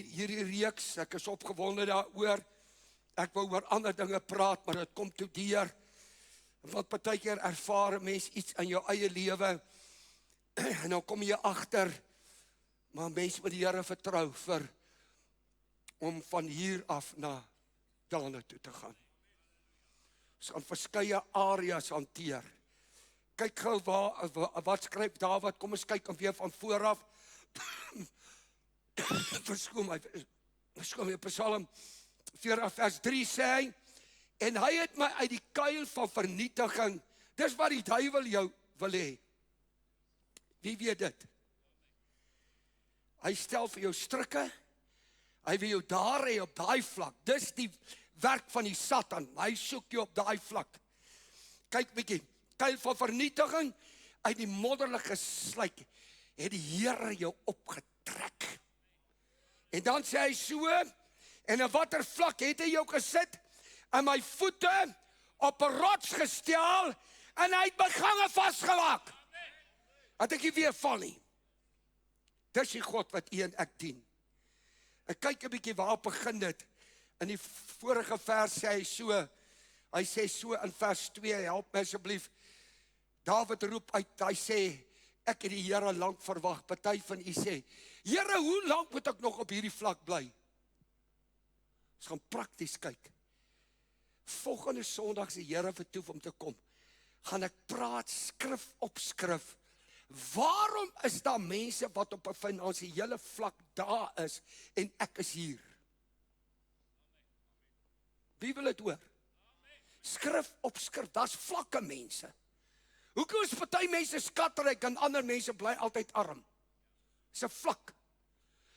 Hierdie reeks, ek is opgewonde daaroor. Ek wou oor ander dinge praat, maar dit kom toe deur. Want partykeer ervaar 'n mens iets in jou eie lewe en dan kom jy agter, maar mens moet die Here vertrou om van hier af na daarna toe te gaan. Ons gaan verskeie areas hanteer. Kyk gou wat skryf Dawid, kom ons kyk weer van voor af. Verskoon my, Psalm 40 vers 3 sê hy, en hy het my uit die kuil van vernietiging, dis wat die duiwel jou wil hê. Wie weet dit? Hy stel vir jou strikke, hy wil jou daar hê op daai vlak, dis die werk van die Satan, hy soek jou op daai vlak. Kyk bietjie, kuil van vernietiging, uit die modderlike sluik, het die Here jou opgetrek. En dan sê hy so, en in watter vlak het hy jou gesit? En my voete op 'n rots gestel, en hy het my gange vasgemaak. Dat ek nie weer val nie. Dis die God wat u en ek dien. Ek kyk 'n bietjie waar begin dit. In die vorige vers sê hy sê so in vers 2, help my asseblief. Dawid roep uit, hy sê, ek het die Here lank verwag. Party van u sê, Here, hoe lank moet ek nog op hierdie vlak bly? Ons gaan prakties kyk. Volgende Sondag as die Here vertoef om te kom, gaan ek praat skrif op skrif. Waarom is daar mense wat op 'n finansiële vlak daar is en ek is hier? Wie wil dit hoor? Skrif op skrif, daar's vlakke mense. Hoekom is party mense skatryk en ander mense bly altyd arm? Dis 'n vlak.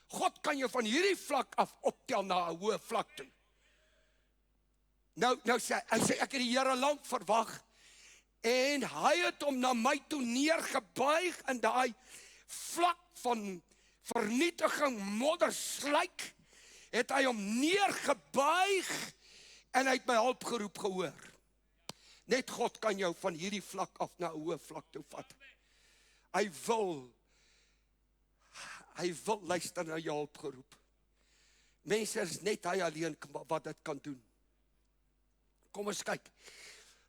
God kan jou van hierdie vlak af optel na 'n hoë vlak toe. Nou sê hy sê ek het die Here lank verwag en hy het hom na my toe neergebuig in daai vlak van vernietiging, moddersluik, het hy hom neergebuig en hy het my hulp geroep gehoor. Net God kan jou van hierdie vlak af na 'n hoë vlak toe vat. Hy wil luister na jou hulpgeroep. Mense, is net hy alleen wat dit kan doen. Kom ons kyk.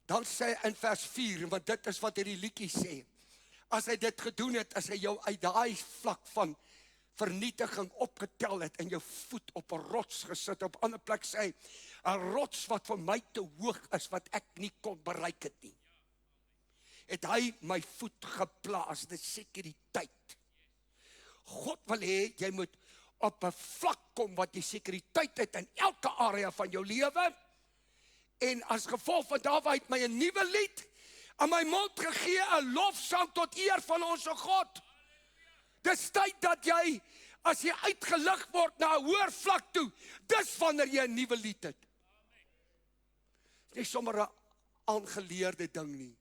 Dan sê hy in vers 4, want dit is wat hierdie liedjie sê. As hy dit gedoen het, as hy jou uit daai vlak van vernietiging opgetel het en jou voet op 'n rots gesit, op 'n ander plek sê hy, 'n rots wat vir my te hoog is, wat ek nie kon bereik het nie. Het hy my voet geplaas, dis sekuriteit. God wil hê, jy moet op 'n vlak kom wat jy sekuriteit het in elke area van jou lewe. En as gevolg van daarvan het my 'n nuwe lied aan my mond gegee, 'n lofsang tot eer van ons God. Dis tyd dat jy, as jy uitgelig word na 'n hoër vlak toe, dis wanneer jy 'n nuwe lied het. Dis nie sommer 'n aangeleerde ding nie.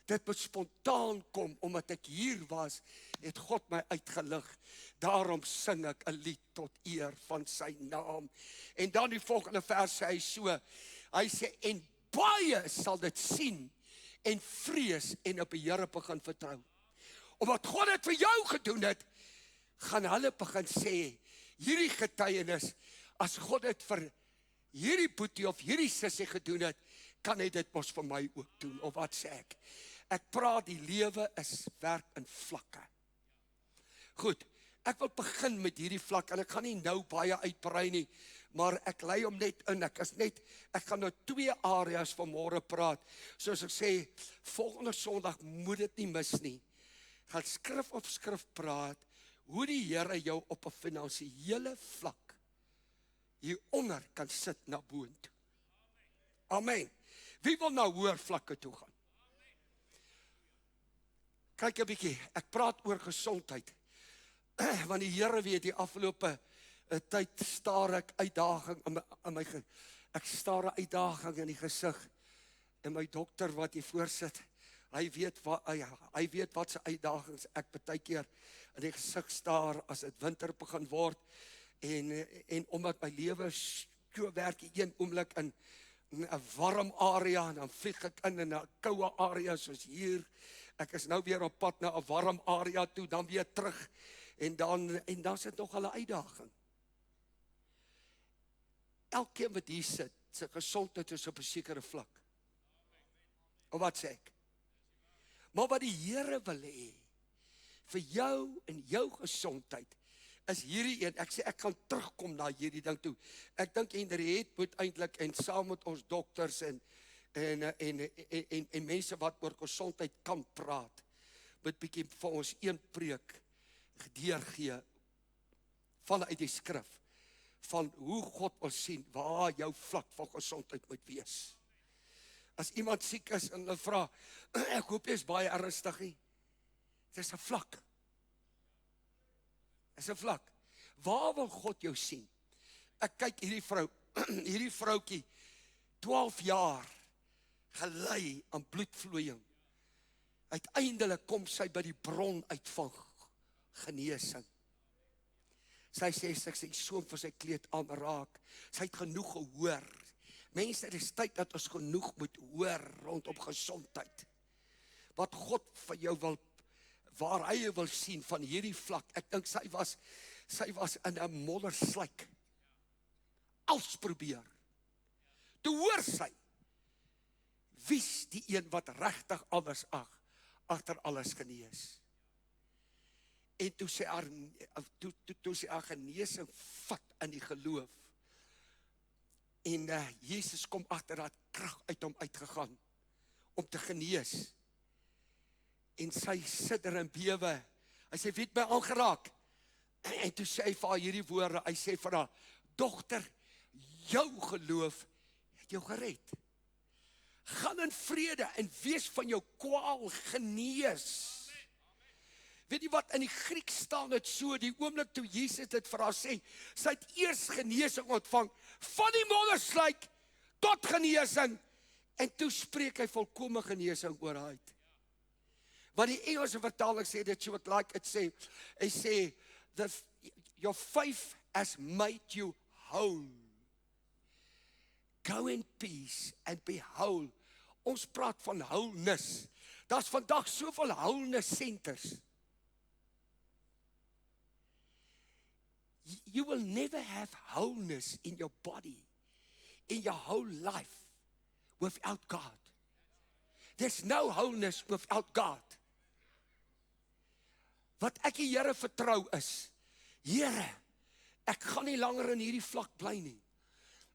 Dit moet spontaan kom, omdat ek hier was, het God my uitgelig. Daarom sing ek 'n lied tot eer van sy naam. En dan die volgende vers sê hy so, hy sê, en baie sal dit sien, en vrees, en op die Here begin vertrou. Omdat God dit vir jou gedoen het, gaan hulle begin sê, hierdie getuienis, as God dit vir hierdie boetie of hierdie sussie gedoen het, kan hy dit mos vir my ook doen, of wat sê ek? Ek praat, die lewe is werk in vlakke. Goed, ek wil begin met hierdie vlak, en ek gaan nie nou baie uitbrei nie, maar ek lei hom net in, ek gaan nou 2 areas vanmôre praat, soos ek sê, volgende Sondag moet dit nie mis nie, gaan skrif op skrif praat, hoe die Here jou op 'n finansiële vlak, hieronder kan sit na boontoe. Amen. Wie wil na hoër vlakke toe gaan? Kyk 'n bietjie, ek praat oor gesondheid, want die Here weet, die afgelope tyd staar ek uitdaging ek staar 'n uitdaging in die gesig, en my dokter wat hier voorsit, hy weet wat se uitdagings ek baie keer in die gesig staar, as dit winter begin word, en omdat my lewe so werk, een oomblik in 'n warm area, en dan vlieg ek in 'n koue area, soos hier, ek is nou weer op pad na 'n warm area toe, dan weer terug, en dan is dit nog 'n uitdaging. elkeen wat hier sit, sy gesondheid is op 'n sekere vlak. Of wat sê ek? Maar wat die Here wil hê, vir jou en jou gesondheid, is hierdie een. Ek sê, ek gaan terugkom na hierdie ding toe. Ek dink Henriette moet eintlik, en saam met ons dokters en mense wat oor gesondheid kan praat, moet bietjie vir ons een preek deurgee vanuit die skrif, van hoe God wil sien, waar jou vlak van gesondheid moet wees. As iemand siek is en hulle vra, ek hoop jy is baie ernstig nie. Dit is 'n vlak. Dit is 'n vlak. Waar wil God jou sien? Ek kyk hierdie vrou, hierdie vroutjie, 12 jaar, gelei aan bloedvloeiing. Uiteindelik kom sy by die bron uit van genesing. Sy sê, sy soom vir sy kleed aanraak. Sy het genoeg gehoor. Mense, dit is tyd dat ons genoeg moet hoor rondom gesondheid. Wat God vir jou wil, waar hy jou wil sien van hierdie vlak. Ek dink sy was in 'n moddersluik. Alles probeer. Toe hoor sy, wie's die een wat regtig alles agter alles genees. En toe sy haar genesing vat in die geloof. En Jesus kom agter dat krag uit hom uitgegaan om te genees. En sy sidder en bewe. Hy sê, wie het my aangeraak? En toe sê hy vir haar hierdie woorde, hy sê vir haar, dogter, jou geloof het jou gered. Gaan in vrede en wees van jou kwaal genees. Weet jy wat, in die Griek staan dit so, die oomblik toe Jesus dit vir haar sê, sy het eers genesing ontvang, van die moddersluik tot genesing, en toe spreek hy volkome genesing oor haar uit. Wat die Engelse vertaling sê, dit so wat like it sê, hy sê, your faith has made you whole. Go in peace and be whole. Ons praat van wholeness. Daar's vandag soveel wholeness centers. You will never have wholeness in your body, in your whole life, without God. There's no wholeness without God. Wat ek die Here vertrou is, Here, ek gaan nie langer in hierdie vlak bly nie.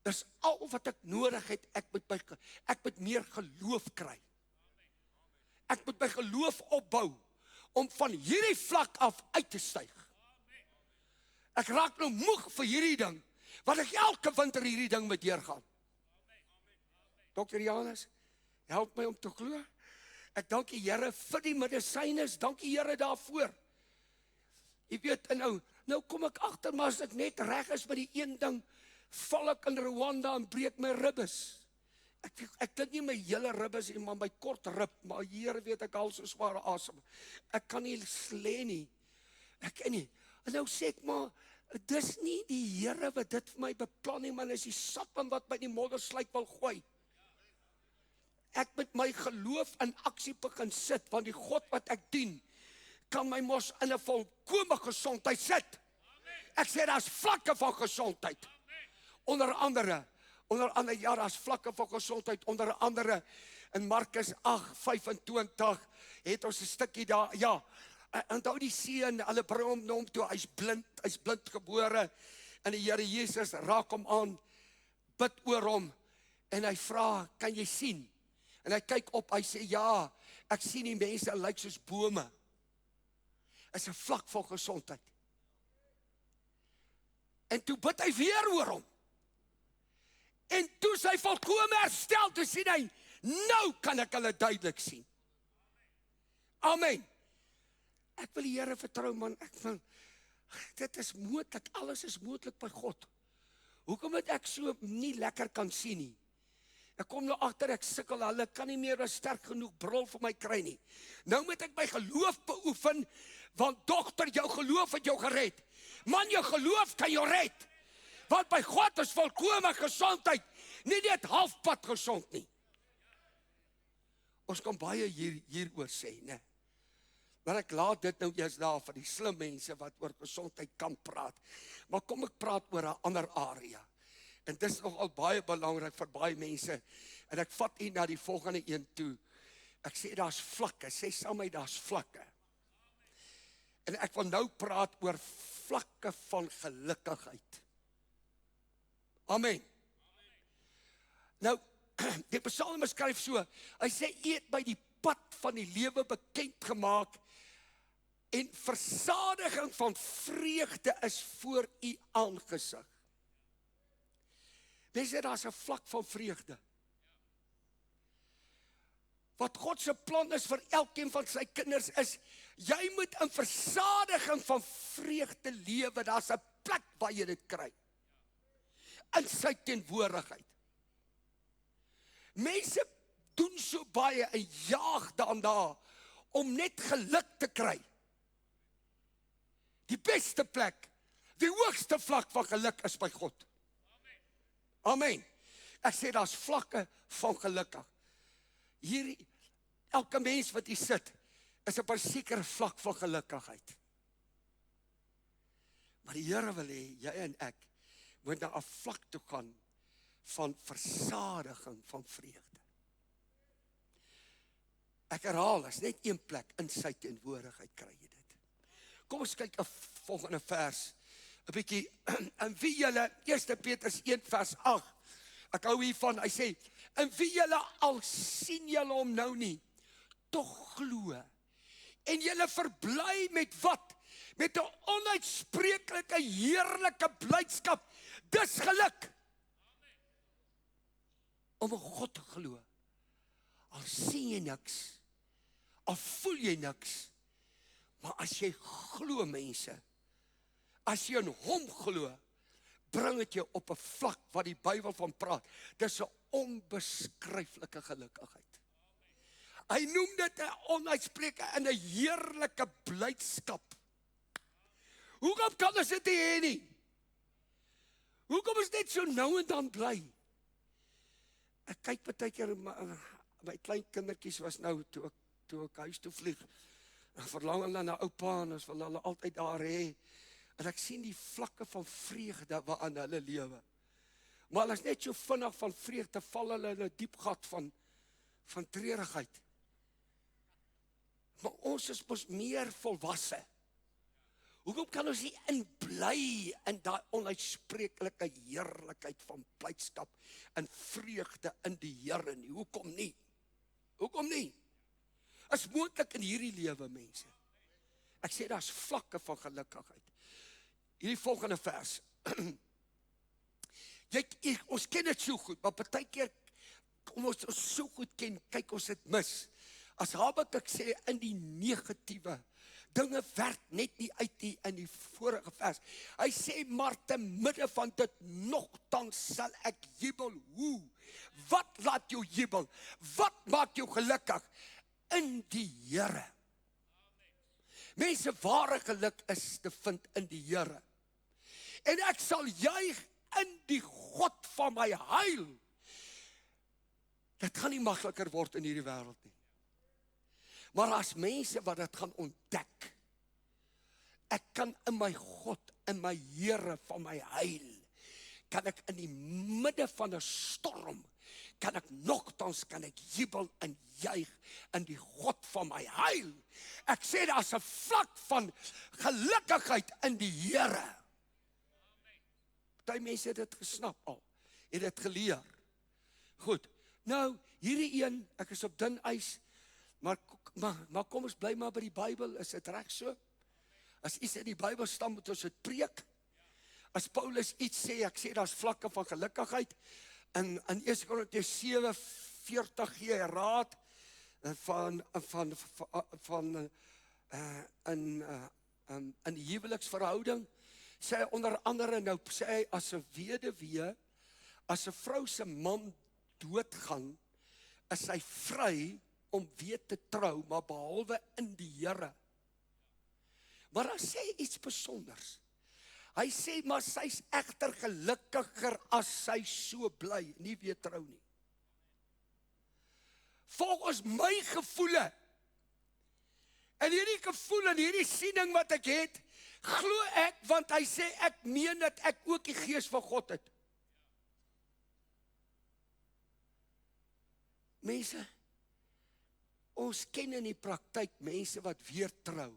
Dis al wat ek nodig het, ek moet meer geloof kry. Ek moet my geloof opbou, om van hierdie vlak af uit te styg. Ek raak nou moeg vir hierdie ding, want ek elke winter hierdie ding moet deurgaan. Dr. Janus, help my om te glo. Ek dank die Here vir die medisyne, dank die Here daarvoor. Jy weet, en nou kom ek agter, maar as ek net reg is met die een ding, val ek in Rwanda en breek my ribbes. Ek dink nie my hele ribbes nie, maar my kort rib, maar hier weet ek al so sware asem. Ek kan nie sle nie. Ek kan nie. En nou sê ek maar, dis nie die Here wat dit vir my beplan nie, maar is die Satan wat my in die moddersluik wil gooi. Ek met my geloof in aksie begin sit, want die God wat ek dien, kan my mos in 'n volkome gesondheid sit. Ek sê, daar's vlakke van gesondheid. Onder andere, ja, daar's vlakke van gesondheid, onder andere, in Markus 8:25, het ons 'n stukkie daar, ja, onthou die seun, hulle bring hom na hom toe, hy's blind gebore, en die Here Jesus raak hom aan, bid oor hom, en hy vra, kan jy sien? En hy kyk op, hy sê, ja, ek sien die mense lyk soos bome. Is 'n vlak van gesondheid. En toe bid hy weer oor hom. En toe sy volkome herstel, toe sien hy, nou kan ek hulle duidelik sien. Amen. Ek wil die Here vertrou, man, dit is moontlik, alles is moontlik by God. Hoekom het ek so nie lekker kan sien nie? Ek kom nou agter, ek sukkel, hulle kan nie meer sterk genoeg brul vir my kry nie. Nou moet ek my geloof beoefen, want dogter, jou geloof het jou gered. Man, jou geloof kan jou red. Want by God is volkome gesondheid, nie net halfpad gesond nie. Ons kan baie hieroor sê, né? Maar ek laat dit nou eers daar vir die slim mense wat oor gesondheid kan praat. Maar kom ek praat oor 'n ander area. En dit is nogal baie belangrik vir baie mense. En ek vat u na die volgende een toe. Ek sê daar's vlakke, sê saam met daar's vlakke. En ek wil nou praat oor vlakke van gelukkigheid. Amen. Nou, die Psalm skryf so, hy sê, u het my die pad van die lewe bekend gemaak, en versadiging van vreugde is voor u aangesig. Mense, daar's 'n vlak van vreugde. Wat God se plan is vir elkeen van sy kinders is, jy moet in versadiging van vreugde lewe. Daar's 'n plek waar jy dit kry. In sy teenwoordigheid. Mense doen so baie en jaag daarna om net geluk te kry. Die beste plek, die hoogste vlak van geluk is by God. Amen. Ek sê daar's vlakke van gelukkig. Hier, elke mens wat hier sit, is op 'n sekere vlak van gelukkigheid. Maar die Here wil hê, jy en ek, moet na 'n vlak toe gaan van versadiging van vreugde. Ek herhaal, is net een plek, in sy teenwoordigheid kry jy dit. Kom ons kyk 'n volgende vers, 'n bietjie, in wie julle, 1 Petrus 1 vers 8, ek hou hiervan, hy sê, in wie julle al sien julle hom nou nie, tog glo, en julle verbly met wat? Met 'n onuitspreeklike, heerlike blydskap, dis geluk. Om in God te glo, al sien jy niks, al voel jy niks, maar as jy glo mense, as jy in hom glo, bring dit jou op 'n vlak wat die Bybel van praat. Dis 'n onbeskryflike gelukkigheid. Hy noem dit 'n onuitspreeklike en 'n heerlike blydskap. Hoekom kan ons dit hê nie? Hoekom is dit so nou en dan bly? Ek kyk baie keer, my klein kindertjies was nou, toe ek huis toe vlieg, en verlang hulle na oupa, en ons wil hulle altyd daar hê, en ek sien die vlakke van vreugde waaraan hulle lewe. Maar hulle is net so vinnig van vreugde, val hulle in 'n diep gat van treurigheid. Maar ons is mos meer volwasse. Hoekom kan ons nie inbly in daai onuitspreeklike heerlikheid van blydskap en vreugde in die Here nie? Hoekom nie? Hoekom nie? Is moontlik in hierdie lewe, mense. Ek sê daar's vlakke van gelukkigheid. Hierdie volgende vers. Ons ken dit so goed, maar partykeer, kom ons so goed ken, kyk ons dit mis. As Habakuk sê, in die negatiewe, dinge werk net nie uit nie in die vorige vers. Hy sê, maar te midde van dit, nogtans sal ek jubel. Hoe? Wat laat jou jubel? Wat maak jou gelukkig? In die Here. Mense, ware geluk is te vind in die Here. En ek sal juig in die God van my heil. Dit gaan nie makliker word in hierdie wêreld nie. Maar as mense wat dit gaan ontdek, ek kan in my God, in my Here van my heil, kan ek in die midde van 'n storm, kan ek jubel en juig in die God van my heil. Ek sê daar's 'n vlak van gelukkigheid in die Here. Party mense het dit gesnap al, het dit geleer. Goed, nou, hierdie een, ek is op dun ys, maar kom ons bly maar by die Bybel, is dit reg so? As iets in die Bybel staan, moet ons dit preek. As Paulus iets sê, ek sê daar's vlakke van gelukkigheid, in 1 Korintiërs 7:40 gee hy raad in die huweliksverhouding, sê hy onder andere, nou sê hy, as 'n weduwee, as 'n vrou se man doodgaan, is hy vry om weer te trou, maar behalwe in die Here. Maar hy sê iets besonders. Hy sê, maar sy's egter gelukkiger as sy so bly, nie weer trou nie. Volgens my gevoele, en hierdie gevoel en hierdie siening wat ek het, glo ek, want hy sê, ek meen dat ek ook die Gees van God het. Mense, ons ken in die praktyk mense wat weer trou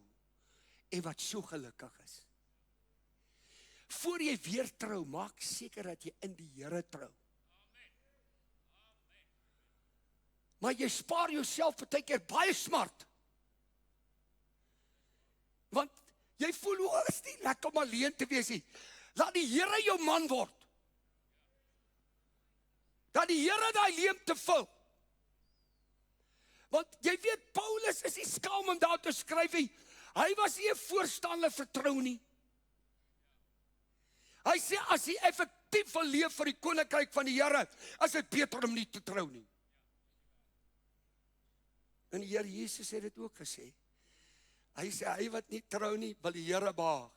en wat so gelukkig is. Voor jy weer trou, maak seker dat jy in die Here trou. Maar jy spaar jouself partykeer baie smart. Want jy voel, hoe is nie lekker om alleen te wees nie. Laat die Here jou man word. Dat die Here daai leemte vul. Want jy weet, Paulus is nie skaam om daar te skryf nie. Hy was nie 'n voorstander vir trou nie. Hy sê, as hy effektief wil leef vir die koninkryk van die Here, is dit beter om nie te trou nie. En die Here Jesus het dit ook gesê. Hy sê, hy wat nie trou nie, wil die Here behaag.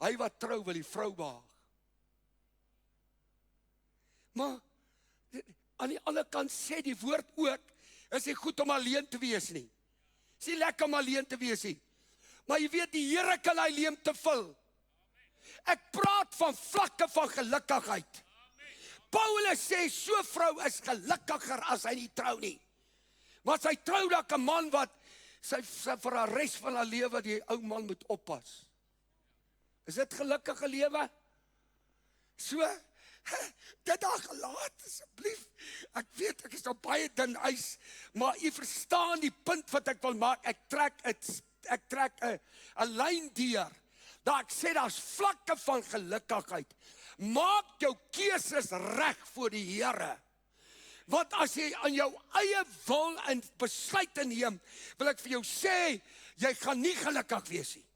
Hy wat trou, wil die vrou behaag. Maar, aan die ander kant sê die woord ook, is nie goed om alleen te wees nie. Is nie lekker om alleen te wees nie. Maar jy weet, die Here kan hy leemte vul. Ek praat van vlakke van gelukkigheid. Paulus sê, so vrou is gelukkiger as hy nie trou nie. Maar sy trou dat 'n man wat sy vir haar res van haar lewe die ou man moet oppas. Is dit gelukkige lewe? So, dit daar gelaat asseblief. Ek weet, ek is op baie dun ys, maar u verstaan die punt wat ek wil maak. Ek trek 'n lyn deur. Dat ek sê, daar's vlakke van gelukkigheid. Maak jou keuses reg voor die Here. Want as jy aan jou eie wil en besluite neem, wil ek vir jou sê, jy gaan nie gelukkig wees nie.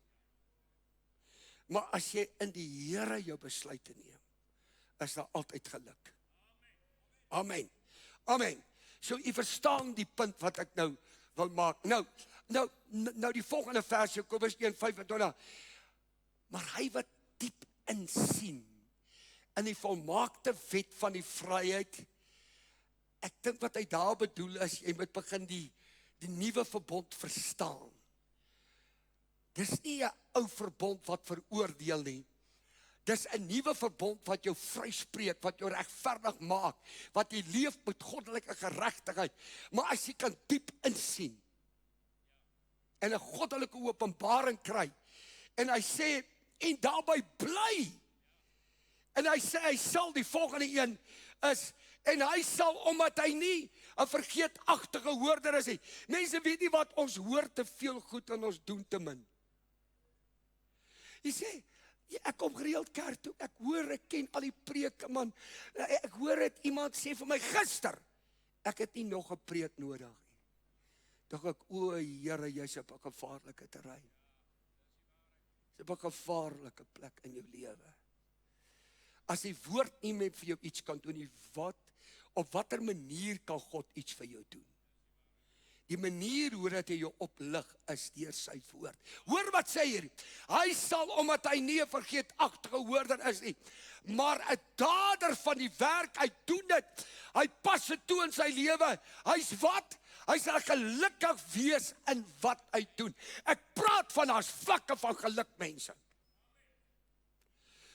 Maar as jy in die Here jou besluite neem, is daar altyd geluk. Amen. Amen. So u verstaan die punt wat ek nou wil maak. Nou die volgende vers, Jakobus 1:25. Maar hy wat diep insien in die volmaakte wet van die vryheid, ek dink wat hy daar bedoel is, jy moet begin die nuwe verbond verstaan. Dis nie 'n ou verbond wat veroordeel nie. Dis 'n nuwe verbond wat jou vryspreek, wat jou regverdig maak, wat jy leef met goddelike geregtigheid. Maar as jy kan diep insien en 'n goddelike openbaring kry, en hy sê, en daarby bly, en hy sê, hy sal, die volgende een is, en hy sal, omdat hy nie 'n vergeetachtige hoorder is nie. Mense weet nie wat, ons hoor te veel goed en ons doen te min. Jy sê, ek kom gereeld kerk toe, ek ken al die preke, man, ek hoor het iemand sê vir my gister, ek het nie nog 'n preek nodig nie. Dink ek, o Here, jy's op 'n gevaarlike terrein. Jy's op 'n gevaarlike plek in jou lewe. As die woord nie meer vir jou iets kan doen nie, op watter manier kan God iets vir jou doen? Die manier hoe dat hy jou oplig is deur sy woord. Hoor wat sê hier, hy sal, omdat hy nie 'n vergeetachtige hoorder is nie, maar 'n dader van die werk, hy doen dit, hy pas dit toe in sy lewe, hy's wat? Hy sal gelukkig wees in wat hy doen. Ek praat van daar's vlakke van geluk, mense.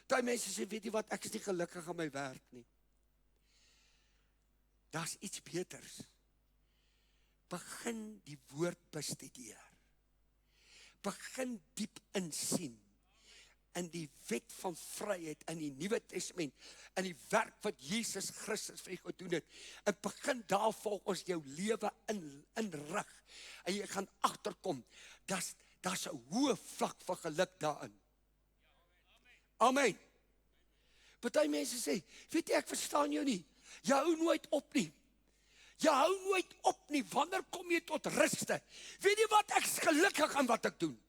Daai mense sê, weet jy wat, ek is nie gelukkig aan my werk nie. Daar's iets beters. Begin die woord bestudeer. Begin diep insien in die wet van vryheid in die Nuwe Testament, in die werk wat Jesus Christus vir jou gedoen het. En begin daar volgens jou lewe inrig. En jy gaan agterkom, daar's 'n hoë vlak van geluk daarin. Amen. Party mense sê, weet jy, ek verstaan jou nie. Jy hou nooit op nie. Jy hou nooit op nie. Wanneer kom jy tot ruste? Weet jy wat, ek is gelukkig aan wat ek doen.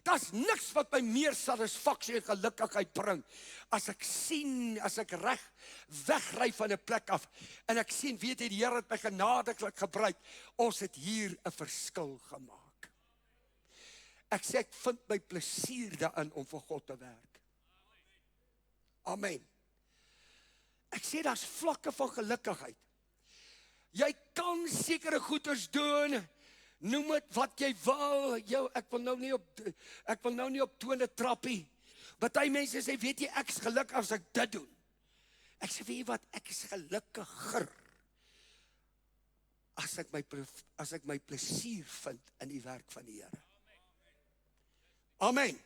Daar's niks wat my meer satisfaksie en gelukkigheid bring, as ek sien, as ek reg wegry van 'n plek af, en ek sien, weet jy, die Here het my genadiglik gebruik, ons het hier 'n verskil gemaak. Ek sê, ek vind my plesier daarin om vir God te werk. Amen. Ek sê, daar's vlakke van gelukkigheid. Jy kan sekere goeders doen, noem het wat jy wil, ek wil nou nie op tone trappie. Party mense sê, weet jy, ek is gelukkig as ek dit doen. Ek sê, weet jy wat, ek is gelukkiger as ek my plesier vind in die werk van die Here. Amen.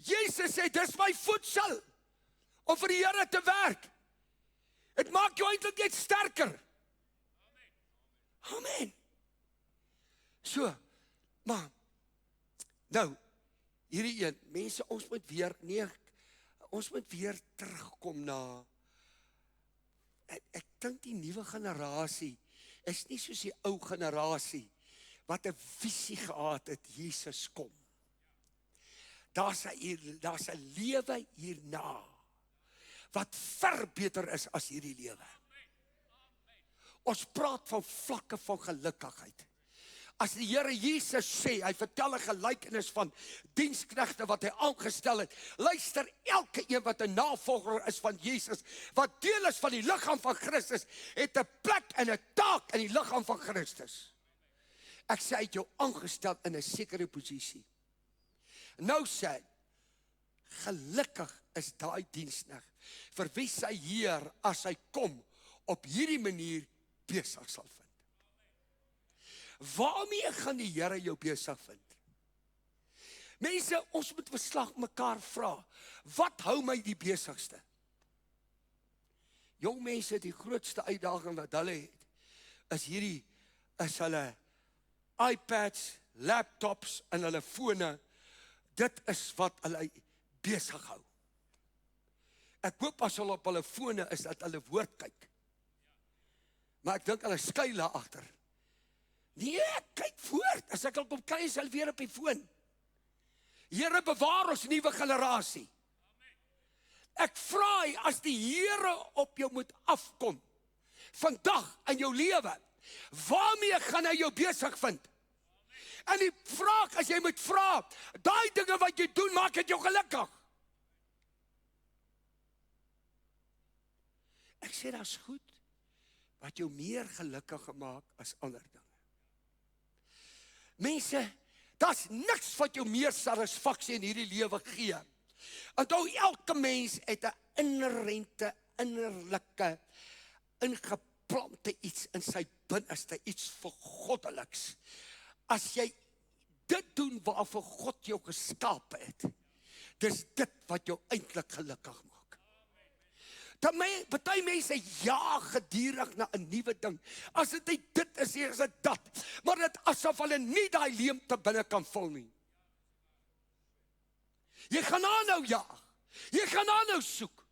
Jesus sê, dis my voedsel om vir die Here te werk. Het maak jou eintlik net sterker. Amen. So, maar, nou, hierdie een, mense, ons moet weer terugkom na, ek dink die nuwe generasie, is nie soos die ou generasie, wat 'n visie gehad het, Jesus kom. Daar's 'n lewe hierna, wat ver beter is as hierdie lewe. Ons praat van vlakke van gelukkigheid. As die Here Jesus sê, hy vertel 'n gelykenis van diensknegte wat hy aangestel het. Luister, elke een wat 'n navolger is van Jesus, wat deel is van die liggaam van Christus, het 'n plek en 'n taak in die liggaam van Christus. Ek sê, hy het jou aangestel in 'n sekere posisie. Nou sê hy, gelukkig is daai diensknegt, vir wie sy Heer, as hy kom, op hierdie manier besig sal vind. Waarmee gaan die Here jou besig vind? Mense, ons moet verslag mekaar vra, wat hou my die besigste? Jong mense, die grootste uitdaging wat hulle het, is hulle iPads, laptops en hulle fone. Dit is wat hulle besig hou. Ek hoop as hulle op hulle fone is, dat hulle woord kyk. Maar ek dink hulle skuil daar agter. Nee, kyk voort, as ek al kom kry, is hulle weer op die foon. Here, bewaar ons nuwe generasie. Ek vra, as die Here op jou moet afkom, vandag in jou lewe, waarmee gaan hy jou besig vind? En die vraag, as jy moet vra, daai dinge wat jy doen, maak het jou gelukkig. Ek sê, dat is goed, wat jou meer gelukkig gemaak as ander dinge. Mense, dat is niks wat jou meer satisfaksie in hierdie lewe gee. Onthou, elke mens het 'n innerlike, ingeplante iets in sy binneste, iets vergoddeliks. As jy dit doen waarvoor God jou geskaap het, dis dit wat jou eintlik gelukkig maak. Party mense jaag gedurig na 'n nuwe ding. As dit nie dit is dit dat. Maar dit asof hulle nie daai leemte binne kan vul nie. Jy gaan aanhou jaag. Jy gaan aanhou soek.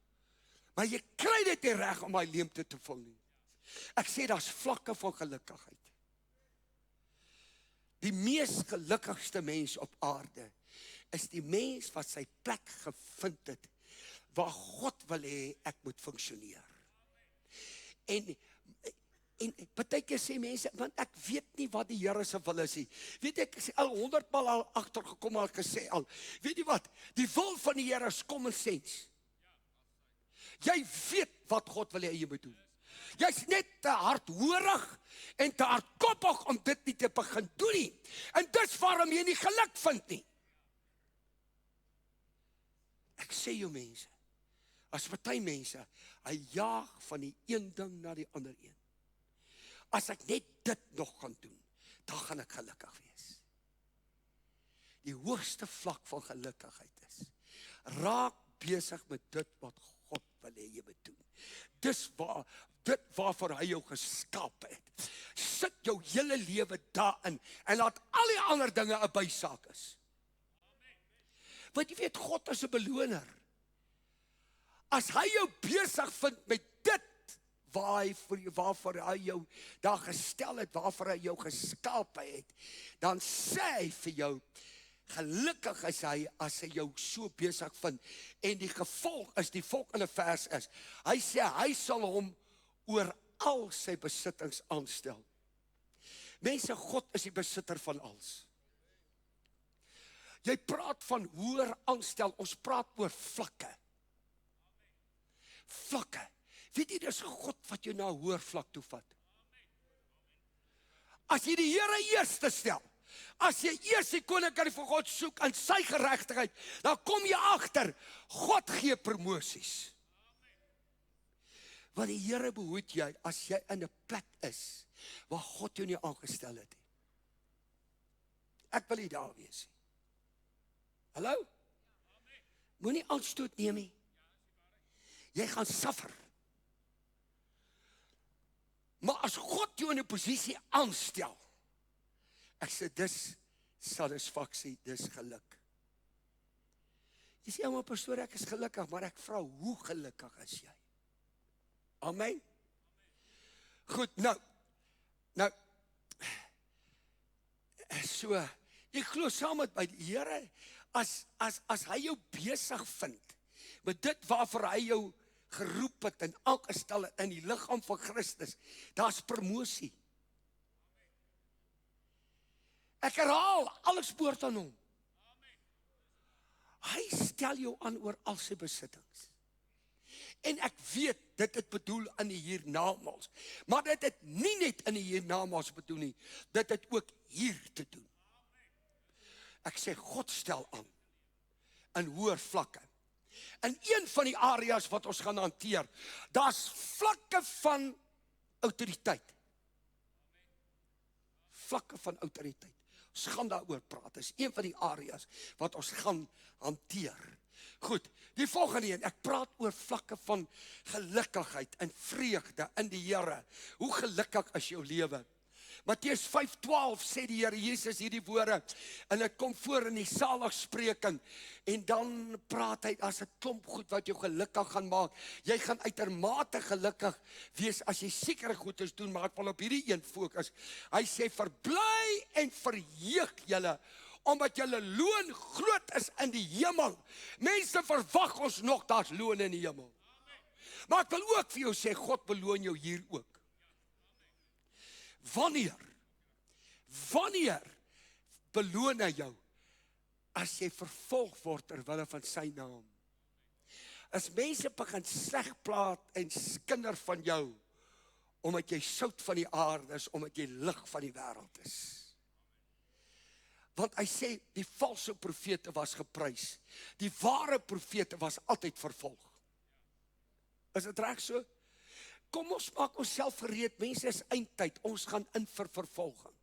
Maar jy kry dit nie reg om daai leemte te vul nie. Ek sê, daar's vlakke van gelukkigheid. Die mees gelukkigste mens op aarde is die mens wat sy plek gevind het waar God wil hê ek moet funksioneer. En partykeer sê mense, want ek weet nie wat die Here se wil is nie. Weet ek is al 100 maal al agtergekom al gesê al. Weet jy wat? Die wil van die Here is common sense. Jy weet wat God wil hê jy moet doen. Jy's net te hardhoorig en te hardkoppig om dit nie te begin doen nie. En dis waarom jy nie geluk vind nie. Ek sê jou mense, as party mense, hy jaag van die een ding na die ander een. As ek net dit nog kan doen, dan gaan ek gelukkig wees. Die hoogste vlak van gelukkigheid is, raak besig met dit wat God wil hê jy moet doen. Dit waarvoor hy jou geskaap het. Sit jou hele lewe daarin en laat al die ander dinge 'n bysaak is. Want jy weet, God is 'n beloner. As hy jou besig vind met dit waarvoor hy jou daar gestel het, waarvoor hy jou geskaap het, dan sê hy vir jou, gelukkig is hy as hy jou so besig vind. En die gevolg is, die volgende vers is, hy sê hy sal hom oor al sy besittings aanstel. Mense, God is die besitter van alles. Jy praat van hoër aanstel, ons praat oor vlakke. Vlakke. Weet jy, dis God wat jou na 'n hoër vlak toe vat. As jy die Here eerste stel, as jy eers die koninkryk van God soek en sy geregtigheid, dan kom jy agter, God gee promosies. Want die Here behoed jy, as jy in 'n plek is, waar God jou nie aangestel het nie. Ek wil nie daar wees nie. Hallo? Moenie aanstoot neem nie. Jy gaan suffer. Maar as God jou in 'n posisie aanstel, ek sê, dis satisfaksie, dis geluk. Jy sê, maar pastoor, ek is gelukkig, maar ek vra, hoe gelukkig is jy? Amen? Goed, nou, so, jy glo saam met my, die Here, as hy jou besig vind, met dit waarvoor hy jou geroep het en aangestel het in die liggaam van Christus, daar's promosie. Ek herhaal, alles behoort aan hom. Hy stel jou aan oor al sy besittings. En ek weet, dit het bedoel in die hiernamaals. Maar dit het nie net in die hiernamaals bedoel nie, dit het ook hier te doen. Ek sê, God stel aan, in hoër vlakke. In een van die areas wat ons gaan hanteer, daar's vlakke van autoriteit. Vlakke van autoriteit. Ons gaan daaroor praat, dis een van die areas wat ons gaan hanteer. Goed, die volgende een, ek praat oor vlakke van gelukkigheid en vreugde in die Here. Hoe gelukkig is jou lewe? Matteus 5:12 sê die Here Jesus hierdie woorde, en dit kom voor in die saligspreking, en dan praat hy, as 'n klomp goed wat jou gelukkig gaan maak. Jy gaan uitermate gelukkig wees as jy sekere goedes doen, maar ek wil op hierdie een fokus. Hy sê, verbly en verheug julle, omdat julle loon groot is in die hemel. Mense verwag ons nog, daar's loon in die hemel. Maar ek wil ook vir jou sê, God beloon jou hier ook. Wanneer beloon hy jou? As jy vervolg word terwille van sy naam. As mense begin sleg praat en skinder van jou, omdat jy sout van die aarde is, omdat jy lig van die wêreld is. Want hy sê, die valse profete was geprys. Die ware profete was altyd vervolg. Is dit reg so? Kom ons maak onsself gereed, mense, is eindtyd, ons gaan in vir vervolging.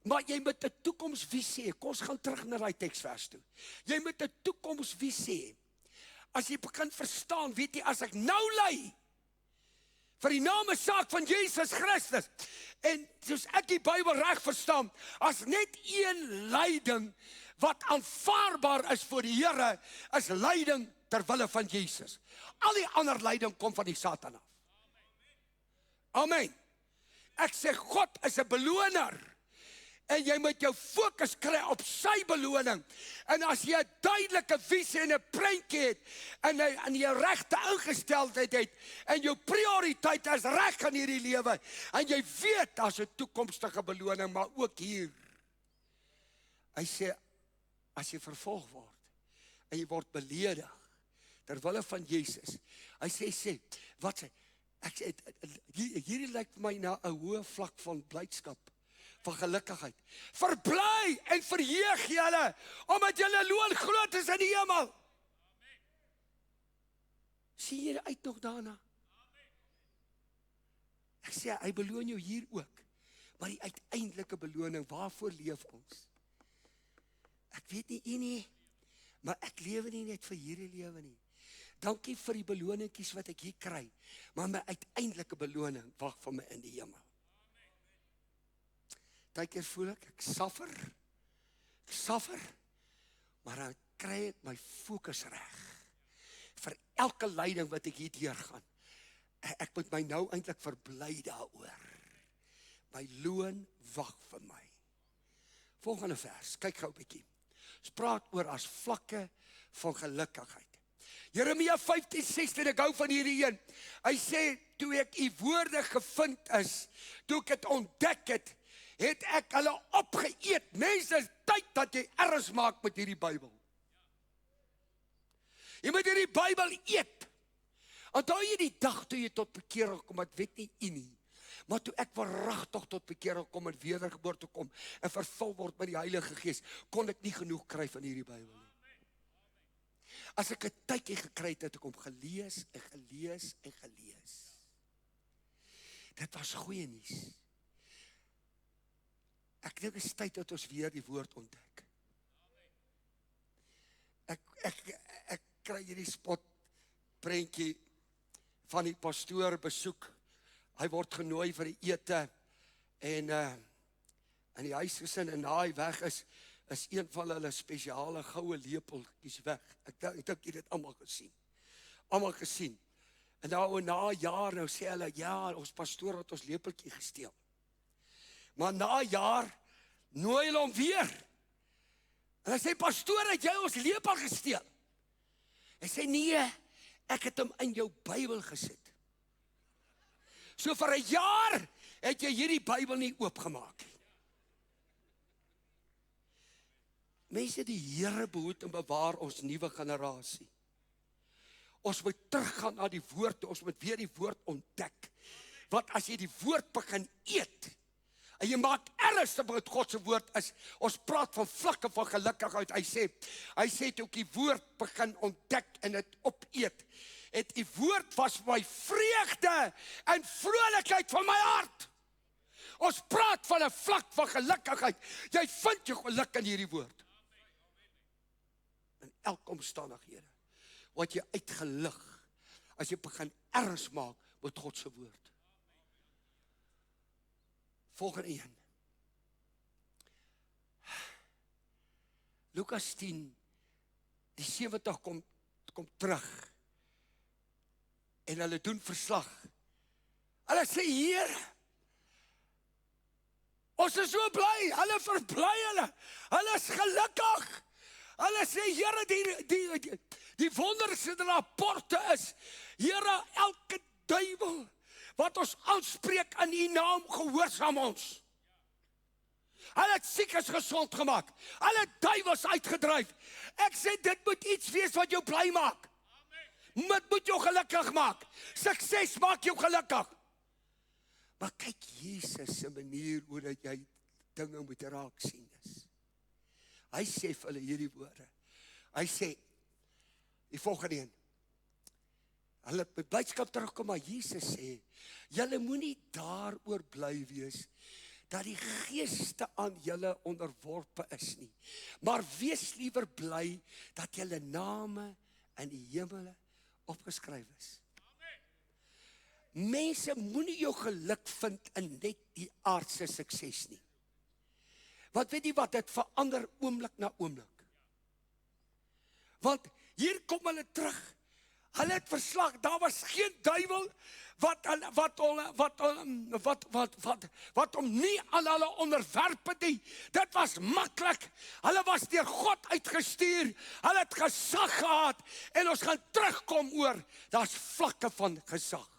Maar jy moet 'n toekomsvisie hê, kom ons gaan terug na die teksvers toe. Jy moet 'n toekomsvisie hê. As jy begin verstaan, weet jy, as ek nou ly, vir die naam en saak van Jesus Christus, en soos ek die Bybel reg verstaan, as net een lyding, wat aanvaarbaar is voor die Here, is lyding terwille van Jesus. Al die ander lyding kom van die Satan af. Amen. Ek sê, God is 'n beloner, en jy moet jou fokus kry op sy beloning. En as jy 'n duidelike visie en 'n prentjie het, en jy regte ingesteldheid het, en jou prioriteit is reg in hierdie lewe, en jy weet, daar's 'n toekomstige beloning, maar ook hier. Hy sê, as jy vervolg word, en jy word beledig, terwille van Jesus, hy sê, wat sê, ek sê, hierdie lyk vir my na 'n hoë vlak van blydskap, van gelukkigheid. Verbly en verheug julle, omdat julle loon groot is in die hemel. Sien jy uit nog daarna? Ek sê, hy beloon jou hier ook, maar die uiteindelike beloning, waarvoor leef ons? Ek weet nie u nie, maar ek lewe nie net vir hierdie lewe nie. Dankie vir die beloningkies wat ek hier kry, maar my uiteindelike beloning wag vir my in die hemel. Partykeer voel ek suffer, maar dan kry ek my fokus reg, vir elke lyding wat ek hier deurgaan. Ek moet my nou eintlik verbly daaroor. My loon wag vir my. Volgende vers, kyk gou 'n bietjie. Ons praat oor as vlakke van gelukkigheid. Jeremia 15:16, ek hou van hierdie een. Hy sê, toe ek u woorde gevind is, toe ek het ontdek het ek hulle opgeëet. Mense, is tyd dat jy erns maak met hierdie Bybel. Jy moet hierdie Bybel eet. Onthou jy die dag toe jy tot bekering kom, ek weet nie u nie, maar toe ek waaragtig tot bekering kom en wedergeboorte kom en vervul word met die Heilige Gees, kon ek nie genoeg kry van hierdie Bybel nie. as ek 'n tydjie gekry het ek hom gelees en gelees en gelees. Dit was goeie nuus. Ek dink dit is tyd dat ons weer die woord ontdek. Ek kry hierdie spot prentjie van die pastoor besoek. Hy word genooi vir die ete en in die huisgesin en na hy weg is een van hulle spesiale goue lepeltjies weg. Ek dink jy het dit almal gesien. En nou na 'n jaar nou sê hulle, ja, ons pastoor het ons lepeltjie gesteel. Maar na 'n jaar nooi hulle hom weer. En hy sê, pastoor, het jy ons lepel gesteel? Hy sê, nee, ek het hom in jou Bybel gesit. So vir 'n jaar het jy hierdie Bybel nie oopgemaak nie. Mense, die Here behoed en bewaar ons nuwe generasie. Ons moet teruggaan na die woord, ons moet weer die woord ontdek. Want as jy die woord begin eet, en jy maak ernstig met God se woord is, ons praat van vlakke van gelukkigheid. Hy sê toe ek die woord begin ontdek en dit opeet, het die woord was my vreugde en vrolikheid van my hart. Ons praat van 'n vlak van gelukkigheid. Jy vind jou geluk in hierdie woord. In elke omstandighede word jy uitgelig as jy begin erns maak met God se woord. Volgende een. Lukas 10, die 70 kom terug en hulle doen verslag. Hulle sê, Here, ons is so bly, hulle verbly hulle is gelukkig. Hulle sê, Here, die wonderlike rapporte is, Here, elke duiwel wat ons aanspreek in U naam gehoorsaam ons. Hulle het siekes gesond gemaak. Hulle het duiwels uitgedryf. Ek sê, dit moet iets wees wat jou bly maak. Dit moet jou gelukkig maak. Sukses maak jou gelukkig. Maar kyk Jesus se manier hoe dat jy dinge moet raak sien is. Hy sê vir hulle hierdie woorde. Hy sê, die volgende een, hulle met blydskap terugkom, maar Jesus sê, julle moenie daaroor bly wees, dat die geeste aan julle onderworpe is nie, maar wees liewer bly, dat julle name in die hemele opgeskryf is. Mense moenie jou geluk vind in net die aardse sukses nie. Want weet jy wat, dit verander oomblik na oomblik. Want hier kom hulle terug, hulle het verslag, daar was geen duiwel wat hom nie aan hulle onderwerp het nie. Dit was maklik. Hulle was deur God uitgestuur. Hulle het gesag gehad en ons gaan terugkom oor, daar's vlakke van gesag.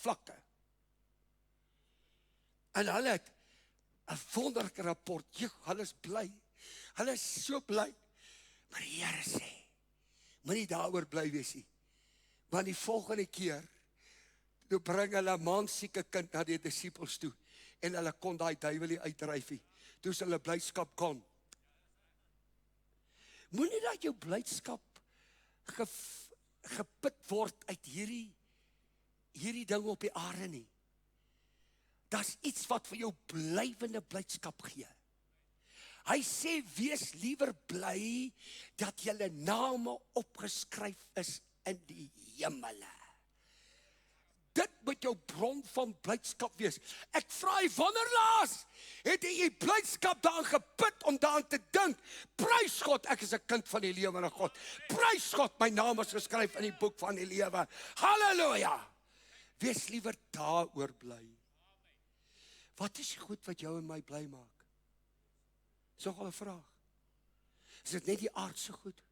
Vlakke. En hulle het 'n wonderlike rapport. Hulle is bly. Hulle is so bly. Maar die Here sê, moenie daaroor bly wees nie. Want die volgende keer, toe bring hulle 'n maansieke kind na die disippels toe, en hulle kon daai duiwel nie uitdryf nie. Toe is hulle blydskap kon. Moenie dat jou blydskap geput word uit hierdie ding op die aarde nie. Daar's iets wat vir jou blywende blydskap gee. Hy sê, wees liewer bly dat julle name opgeskryf is in die hemele. Dit moet jou bron van blydskap wees. Ek vra jy, wanneer laas het jy blydskap daarin geput om daarin te dink, prys God, ek is 'n kind van die lewende God. Prys God, my naam is geskryf in die boek van die lewe. Halleluja! Wees liewer daaroor bly. Wat is goed wat jou en my bly maak? Dis nogal 'n vraag. Is dit net die aardse goed?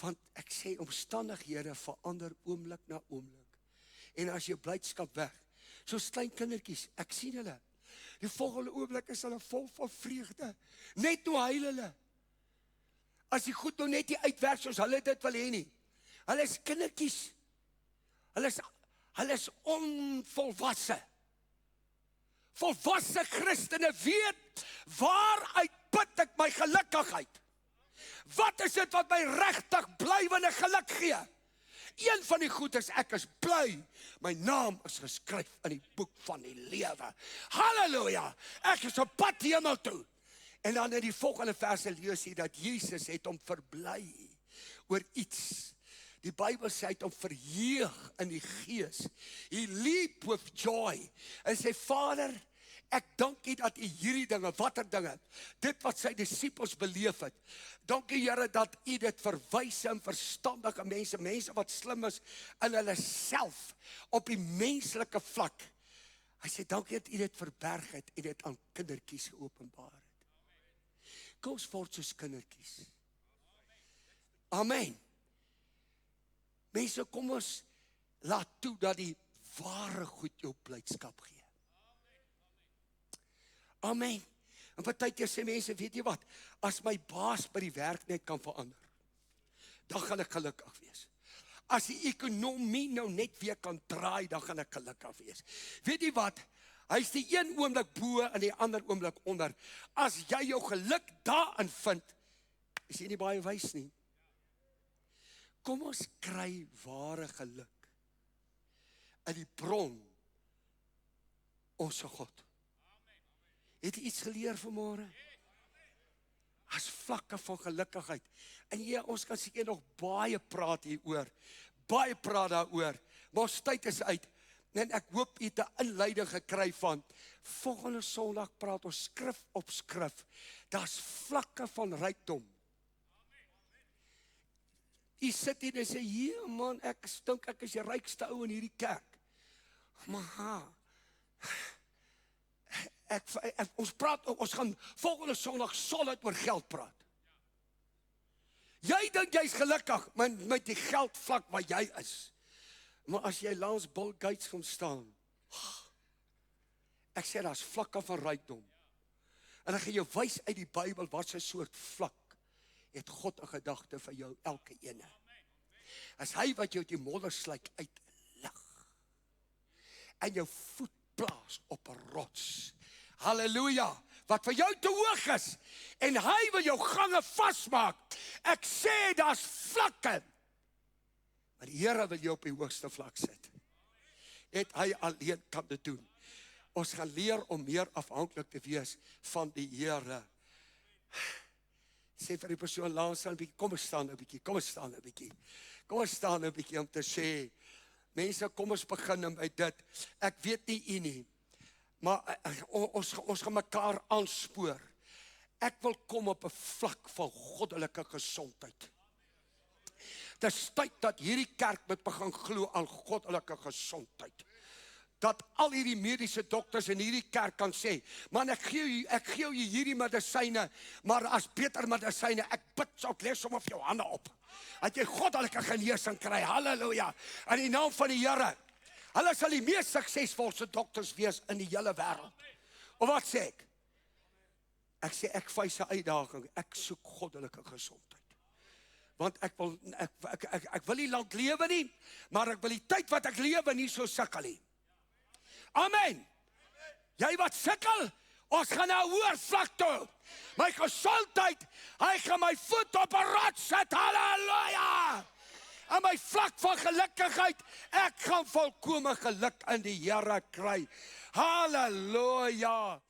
Want ek sê, omstandighede verander oomblik na oomblik. En as jou blydskap weg, soos klein kindertjies, ek sien hulle, die volgende oomblik is hulle vol van vreugde, net nou huil hulle. As die goed nou net nie uitwerk soos hulle dit wil hê nie. Hulle is kindertjies. Hulle is onvolwasse. Volwasse Christene weet, waaruit put ek my gelukkigheid? Wat is dit wat my regtig blywende geluk gee? Een van die goed is, ek is bly. My naam is geskryf in die boek van die lewe. Halleluja! Ek is op pad hemel toe. En dan in die volgende verse lees jy dat Jesus het hom verbly oor iets. Die Bybel sê hy het hom verheug in die gees. He leaped with joy. En sê, Vader, ek dank U dat U hierdie dinge, watter dinge, dit wat sy disippels beleef het, dankie Here dat U dit vir wyse en verstandige mense, mense wat slim is in hulle self, op die menslike vlak. Hy sê, dankie dat U dit verberg het en dit aan kindertjies geopenbaar het. Kom ons word soos kindertjies. Amen. Mense, kom ons laat toe dat die ware goed jou blydskap gee. Amen. En partykeer sê mense, weet jy wat, as my baas by die werk net kan verander, dan gaan ek gelukkig wees. As die ekonomie nou net weer kan draai, dan gaan ek gelukkig wees. Weet jy wat, hy is die een oomblik bo en die ander oomblik onder. As jy jou geluk daarin vind, is jy nie baie wys nie. Kom ons kry ware geluk in die bron, onse God. Het jy iets geleer vanmôre? As vlakke van gelukkigheid. En ja, ons kan seker nog baie praat hieroor. Baie praat daaroor. Maar ons tyd is uit. En ek hoop jy het 'n inleiding gekry van volgende Sondag praat ons skrif op skrif. Daar's vlakke van rykdom. Jy sit hier en sê, "Ja man, ek dink ek is die rykste ou in hierdie kerk." Maar ons gaan volgende Sondag solid oor geld praat. Jy dink jy's gelukkig met die geldvlak waar jy is. Maar as jy langs Bill Gates gaan staan, ek sê daar's vlakke van rykdom. En ek gaan jou wys uit die Bybel wat 'n soort vlak het God 'n gedagte vir jou elke ene. As hy wat jou die moddersluik uitlig en jou voet plaas op 'n rots. Halleluja, wat vir jou te hoog is, en hy wil jou gange vasmaak. Ek sê, daar's vlakke, maar die Here wil jou op die hoogste vlak sit. Net hy alleen kan dit doen. Ons gaan leer om meer afhanklik te wees van die Here. Sê vir die persoon langs aan 'n bietjie, kom ons staan 'n bietjie, kom ons staan 'n bietjie. Kom ons staan 'n bietjie om te sê, mense, kom ons begin met dit. Ek weet nie u nie, maar ons gaan mekaar aanspoor. Ek wil kom op 'n vlak van goddelike gesondheid. Dit is tyd dat hierdie kerk moet begin glo aan goddelike gesondheid. Dat al hierdie mediese dokters in hierdie kerk kan sê, man, ek gee jou hierdie medisyne, maar as beter medisyne, ek bid, ek lees sommer vir jou hande op. Dat jy goddelike genesing kry, halleluja, in die naam van die Here. Hulle sal die mees suksesvolste dokters wees in die hele wêreld. Of wat sê ek? Ek sê, ek face 'n uitdaging, ek soek goddelike gesondheid. Want ek wil nie lank lewe nie, maar ek wil die tyd wat ek lewe nie so sukkel nie. Amen. Jy wat sukkel, ons gaan na 'n hoër vlak toe. My gesondheid, hy gaan my voet op 'n rots sit, halleluja. En my vlak van gelukkigheid, ek gaan volkome geluk in die Here kry. Halleluja.